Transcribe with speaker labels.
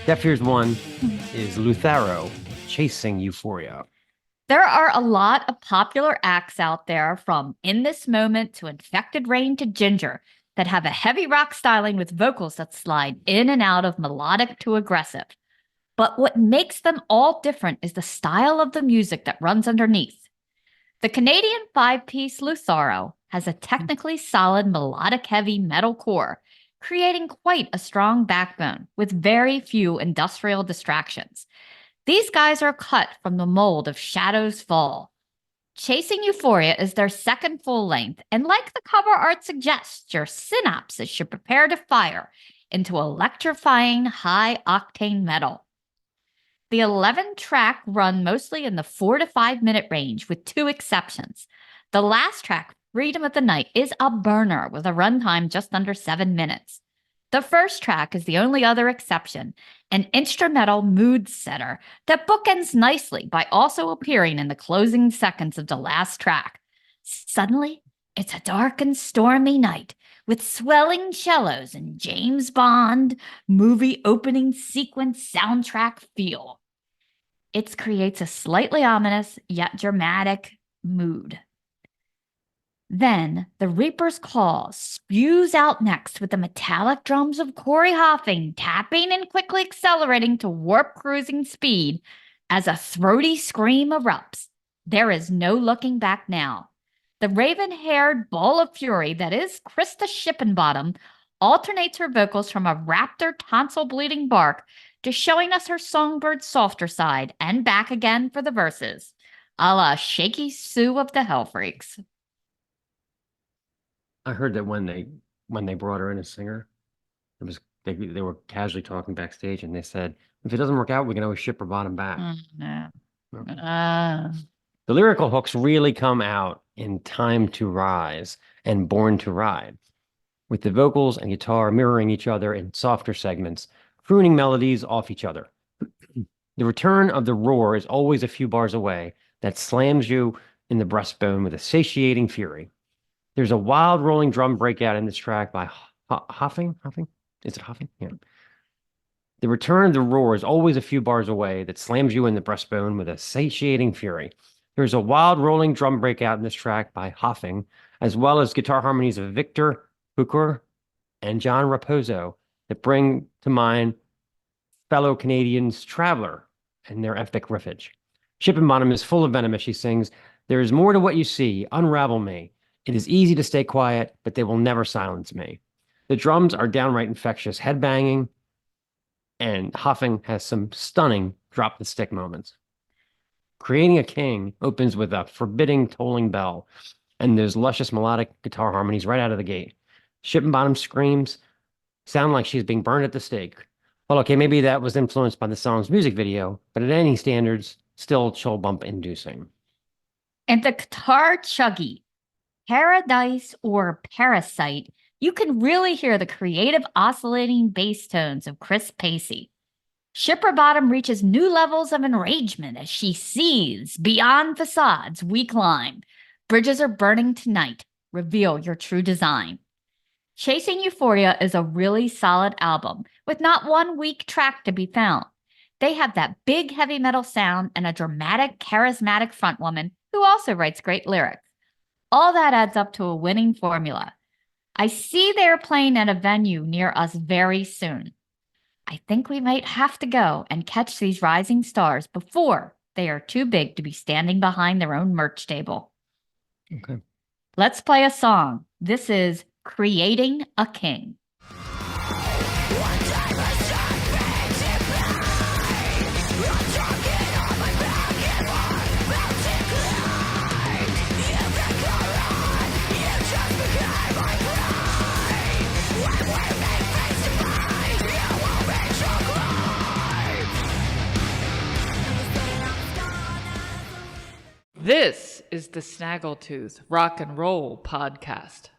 Speaker 1: Deaf Ears 1 is Lutharo, Chasing Euphoria.
Speaker 2: There are a lot of popular acts out there, from In This Moment to Infected Rain to Ginger, that have a heavy rock styling with vocals that slide in and out of melodic to aggressive. But what makes them all different is the style of the music that runs underneath. The Canadian five-piece Lutharo has a technically solid melodic heavy metal core, creating quite a strong backbone with very few industrial distractions. These guys are cut from the mold of Shadows Fall. Chasing Euphoria is their second full length, and like the cover art suggests, your synapses should prepare to fire into electrifying high-octane metal. The 11-track run mostly in the 4 to 5 minute range, with two exceptions. The last track, Freedom of the Night, is a burner with a runtime just under 7 minutes. The first track is the only other exception, an instrumental mood setter that bookends nicely by also appearing in the closing seconds of the last track. Suddenly, it's a dark and stormy night with swelling cellos and James Bond movie opening sequence soundtrack feel. It creates a slightly ominous yet dramatic mood. Then the Reaper's Call spews out next with the metallic drums of Corey Hoffing tapping and quickly accelerating to warp cruising speed as a throaty scream erupts. There is no looking back now. The raven-haired ball of fury that is Krista Shippenbottom alternates her vocals from a raptor tonsil-bleeding bark to showing us her songbird softer side and back again for the verses, a la Shaky Sue of the Hellfreaks.
Speaker 1: I heard that when they brought her in as singer, they were casually talking backstage, and they said, if it doesn't work out, we can always ship her bottom back.
Speaker 2: No.
Speaker 1: The lyrical hooks really come out in Time to Rise and Born to Ride, with the vocals and guitar mirroring each other in softer segments, crooning melodies off each other. The return of the roar is always a few bars away that slams you in the breastbone with a satiating fury. There's a wild rolling drum breakout in this track by Hoffing? Is it Hoffing? Yeah. The return of the roar is always a few bars away that slams you in the breastbone with a satiating fury. There's a wild rolling drum breakout in this track by Hoffing, as well as guitar harmonies of Victor Hooker and John Raposo that bring to mind fellow Canadians Traveler and their epic riffage. Shippenbottom is full of venom as she sings, "There is more to what you see, unravel me. It is easy to stay quiet, but they will never silence me." The drums are downright infectious, headbanging, and Hoffing has some stunning drop-the-stick moments. Creating a King opens with a forbidding tolling bell, and there's luscious melodic guitar harmonies right out of the gate. Shippenbottom screams sound like she's being burned at the stake. Well, okay, maybe that was influenced by the song's music video, but at any standards, still chill bump inducing.
Speaker 2: And the guitar chuggy, Paradise or Parasite, you can really hear the creative oscillating bass tones of Chris Pacey. Shippenbottom reaches new levels of enragement as she sees beyond facades we climb. Bridges are burning tonight. Reveal your true design. Chasing Euphoria is a really solid album with not one weak track to be found. They have that big heavy metal sound and a dramatic, charismatic frontwoman who also writes great lyrics. All that adds up to a winning formula. I see they're playing at a venue near us very soon. I think we might have to go and catch these rising stars before they are too big to be standing behind their own merch table.
Speaker 1: Okay.
Speaker 2: Let's play a song. This is Creating a King.
Speaker 3: This is the Snaggletooth Rock and Roll Podcast.